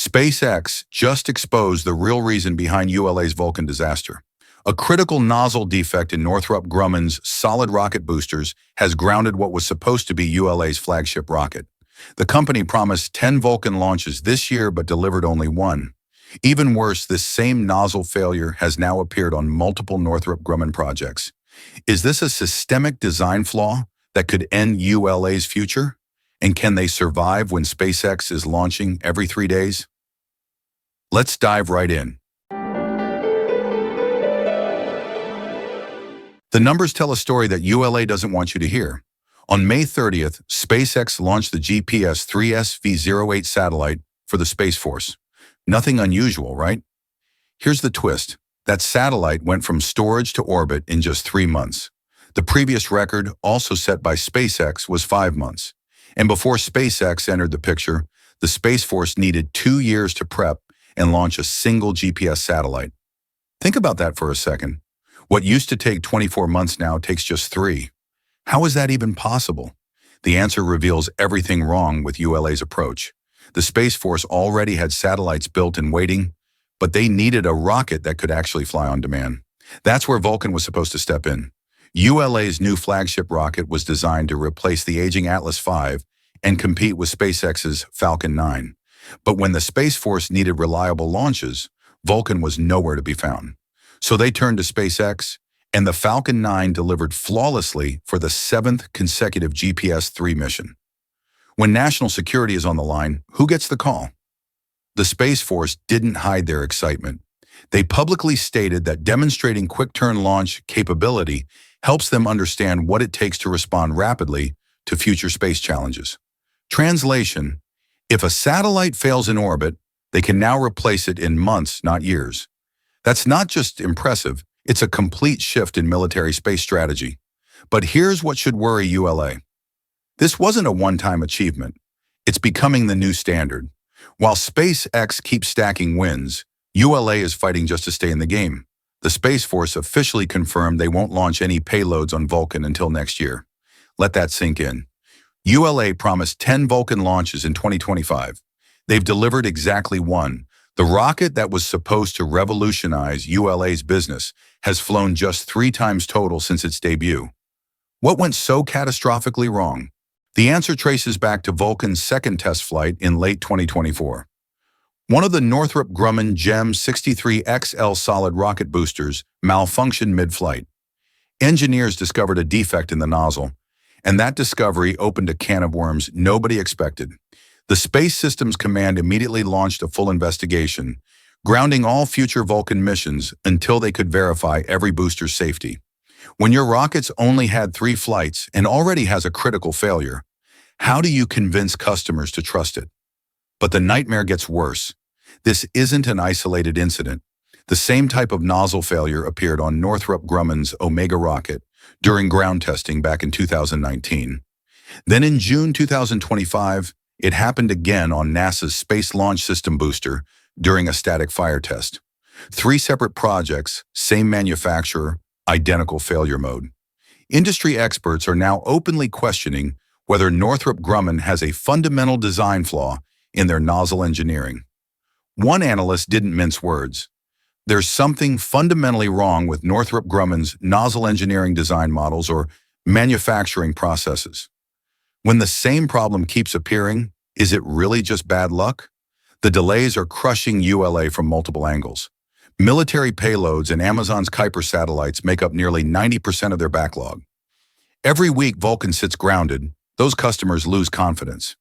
SpaceX just exposed the real reason behind ULA's Vulcan disaster. A critical nozzle defect in Northrop Grumman's solid rocket boosters has grounded what was supposed to be ULA's flagship rocket. The company promised 10 Vulcan launches this year but delivered only one. Even worse, this same nozzle failure has now appeared on multiple Northrop Grumman projects. Is this a systemic design flaw that could end ULA's future? And can they survive when SpaceX is launching every 3 days? Let's dive right in. The numbers tell a story that ULA doesn't want you to hear. On May 30th, SpaceX launched the GPS 3SV08 satellite for the Space Force. Nothing unusual, right? Here's the twist. That satellite went from storage to orbit in just 3 months. The previous record, also set by SpaceX, was 5 months. And before SpaceX entered the picture, the Space Force needed 2 years to prep and launch a single GPS satellite. Think about that for a second. What used to take 24 months now takes just 3. How is that even possible? The answer reveals everything wrong with ULA's approach. The Space Force already had satellites built and waiting, but they needed a rocket that could actually fly on demand. That's where Vulcan was supposed to step in. ULA's new flagship rocket was designed to replace the aging Atlas V and compete with SpaceX's Falcon 9. But when the Space Force needed reliable launches, Vulcan was nowhere to be found. So they turned to SpaceX, and the Falcon 9 delivered flawlessly for the 7th consecutive GPS-3 mission. When national security is on the line, who gets the call? The Space Force didn't hide their excitement. They publicly stated that demonstrating quick-turn launch capability helps them understand what it takes to respond rapidly to future space challenges. Translation: if a satellite fails in orbit, they can now replace it in months, not years. That's not just impressive, it's a complete shift in military space strategy. But here's what should worry ULA. This wasn't a one-time achievement. It's becoming the new standard. While SpaceX keeps stacking wins, ULA is fighting just to stay in the game. The Space Force officially confirmed they won't launch any payloads on Vulcan until next year. Let that sink in. ULA promised 10 Vulcan launches in 2025. They've delivered exactly one. The rocket that was supposed to revolutionize ULA's business has flown just 3 times total since its debut. What went so catastrophically wrong? The answer traces back to Vulcan's second test flight in late 2024. One of the Northrop Grumman GEM 63XL solid rocket boosters malfunctioned mid-flight. Engineers discovered a defect in the nozzle, and that discovery opened a can of worms nobody expected. The Space Systems Command immediately launched a full investigation, grounding all future Vulcan missions until they could verify every booster's safety. When your rocket's only had 3 flights and already has a critical failure, how do you convince customers to trust it? But the nightmare gets worse. This isn't an isolated incident. The same type of nozzle failure appeared on Northrop Grumman's Omega rocket during ground testing back in 2019. Then in June 2025, it happened again on NASA's Space Launch System booster during a static fire test. 3 separate projects, same manufacturer, identical failure mode. Industry experts are now openly questioning whether Northrop Grumman has a fundamental design flaw in their nozzle engineering. One analyst didn't mince words. There's something fundamentally wrong with Northrop Grumman's nozzle engineering design models or manufacturing processes. When the same problem keeps appearing, is it really just bad luck? The delays are crushing ULA from multiple angles. Military payloads and Amazon's Kuiper satellites make up nearly 90% of their backlog. Every week Vulcan sits grounded, those customers lose confidence.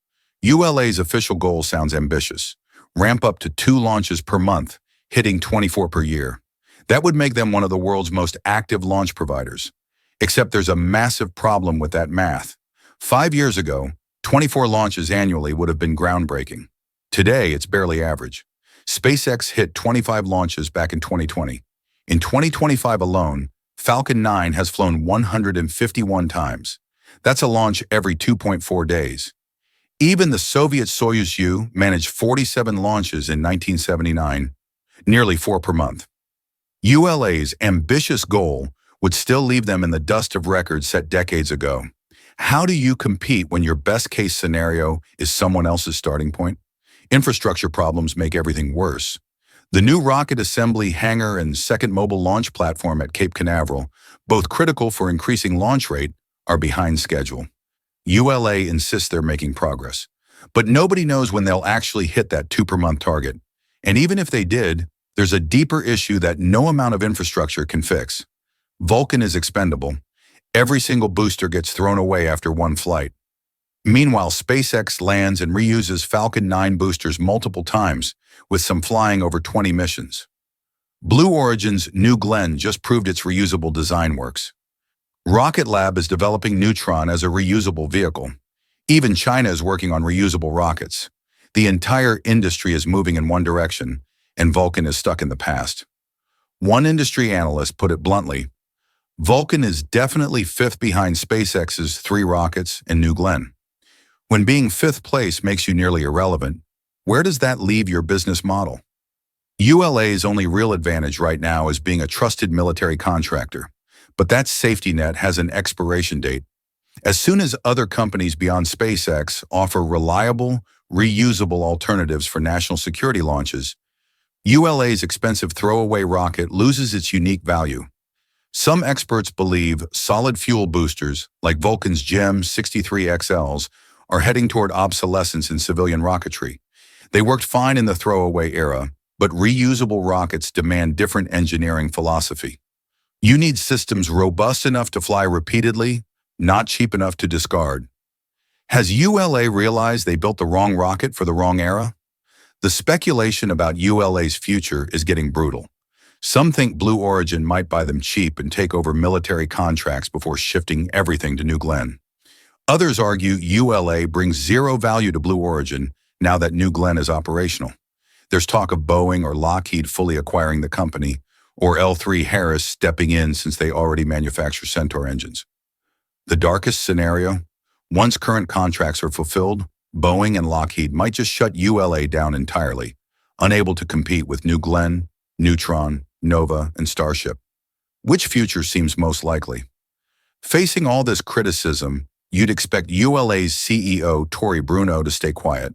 ULA's official goal sounds ambitious. Ramp up to 2 launches per month, hitting 24 per year. That would make them one of the world's most active launch providers. Except there's a massive problem with that math. 5 years ago, 24 launches annually would have been groundbreaking. Today, it's barely average. SpaceX hit 25 launches back in 2020. In 2025 alone, Falcon 9 has flown 151 times. That's a launch every 2.4 days. Even the Soviet Soyuz U managed 47 launches in 1979, nearly 4 per month. ULA's ambitious goal would still leave them in the dust of records set decades ago. How do you compete when your best-case scenario is someone else's starting point? Infrastructure problems make everything worse. The new rocket assembly hangar and second mobile launch platform at Cape Canaveral, both critical for increasing launch rate, are behind schedule. ULA insists they're making progress, but nobody knows when they'll actually hit that 2-per-month target. And even if they did, there's a deeper issue that no amount of infrastructure can fix. Vulcan is expendable. Every single booster gets thrown away after one flight. Meanwhile, SpaceX lands and reuses Falcon 9 boosters multiple times, with some flying over 20 missions. Blue Origin's New Glenn just proved its reusable design works. Rocket Lab is developing Neutron as a reusable vehicle. Even China is working on reusable rockets. The entire industry is moving in one direction, and Vulcan is stuck in the past. One industry analyst put it bluntly, Vulcan is definitely fifth behind SpaceX's 3 rockets and New Glenn. When being fifth place makes you nearly irrelevant, where does that leave your business model? ULA's only real advantage right now is being a trusted military contractor, but that safety net has an expiration date. As soon as other companies beyond SpaceX offer reliable, reusable alternatives for national security launches, ULA's expensive throwaway rocket loses its unique value. Some experts believe solid fuel boosters, like Vulcan's GEM 63XLs, are heading toward obsolescence in civilian rocketry. They worked fine in the throwaway era, but reusable rockets demand different engineering philosophy. You need systems robust enough to fly repeatedly, not cheap enough to discard. Has ULA realized they built the wrong rocket for the wrong era? The speculation about ULA's future is getting brutal. Some think Blue Origin might buy them cheap and take over military contracts before shifting everything to New Glenn. Others argue ULA brings zero value to Blue Origin now that New Glenn is operational. There's talk of Boeing or Lockheed fully acquiring the company, or L3Harris stepping in since they already manufacture Centaur engines. The darkest scenario? Once current contracts are fulfilled, Boeing and Lockheed might just shut ULA down entirely, unable to compete with New Glenn, Neutron, Nova, and Starship. Which future seems most likely? Facing all this criticism, you'd expect ULA's CEO Tory Bruno to stay quiet.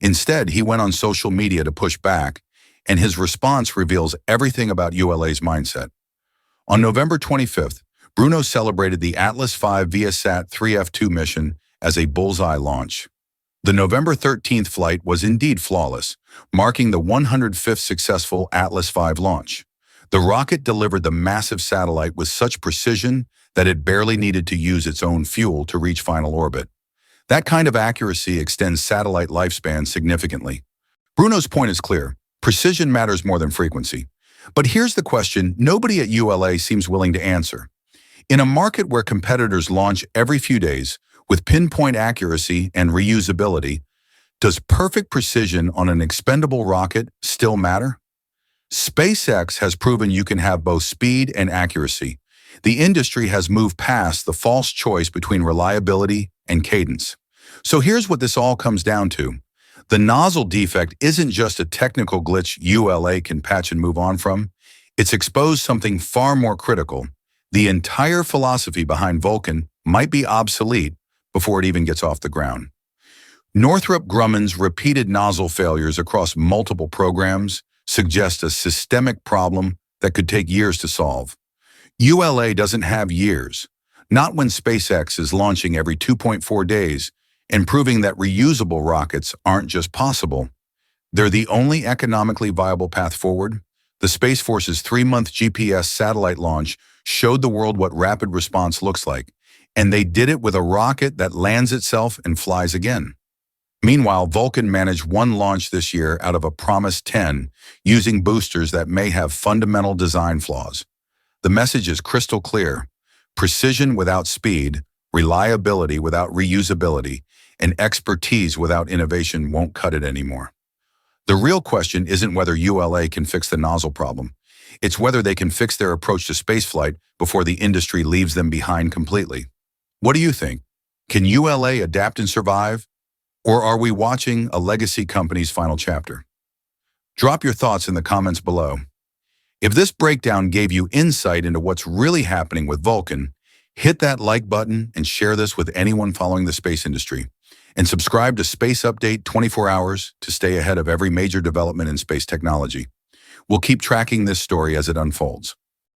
Instead, he went on social media to push back, and his response reveals everything about ULA's mindset. On November 25th, Bruno celebrated the Atlas V Viasat 3F2 mission as a bullseye launch. The November 13th flight was indeed flawless, marking the 105th successful Atlas V launch. The rocket delivered the massive satellite with such precision that it barely needed to use its own fuel to reach final orbit. That kind of accuracy extends satellite lifespan significantly. Bruno's point is clear. Precision matters more than frequency. But here's the question nobody at ULA seems willing to answer. In a market where competitors launch every few days with pinpoint accuracy and reusability, does perfect precision on an expendable rocket still matter? SpaceX has proven you can have both speed and accuracy. The industry has moved past the false choice between reliability and cadence. So here's what this all comes down to. The nozzle defect isn't just a technical glitch ULA can patch and move on from. It's exposed something far more critical. The entire philosophy behind Vulcan might be obsolete before it even gets off the ground. Northrop Grumman's repeated nozzle failures across multiple programs suggest a systemic problem that could take years to solve. ULA doesn't have years, not when SpaceX is launching every 2.4 days and proving that reusable rockets aren't just possible. They're the only economically viable path forward. The Space Force's 3-month GPS satellite launch showed the world what rapid response looks like, and they did it with a rocket that lands itself and flies again. Meanwhile, Vulcan managed 1 launch this year out of a promised 10, using boosters that may have fundamental design flaws. The message is crystal clear. Precision without speed, reliability without reusability, and expertise without innovation won't cut it anymore. The real question isn't whether ULA can fix the nozzle problem. It's whether they can fix their approach to spaceflight before the industry leaves them behind completely. What do you think? Can ULA adapt and survive? Or are we watching a legacy company's final chapter? Drop your thoughts in the comments below. If this breakdown gave you insight into what's really happening with Vulcan, hit that like button and share this with anyone following the space industry. And subscribe to Space Update 24 hours to stay ahead of every major development in space technology. We'll keep tracking this story as it unfolds.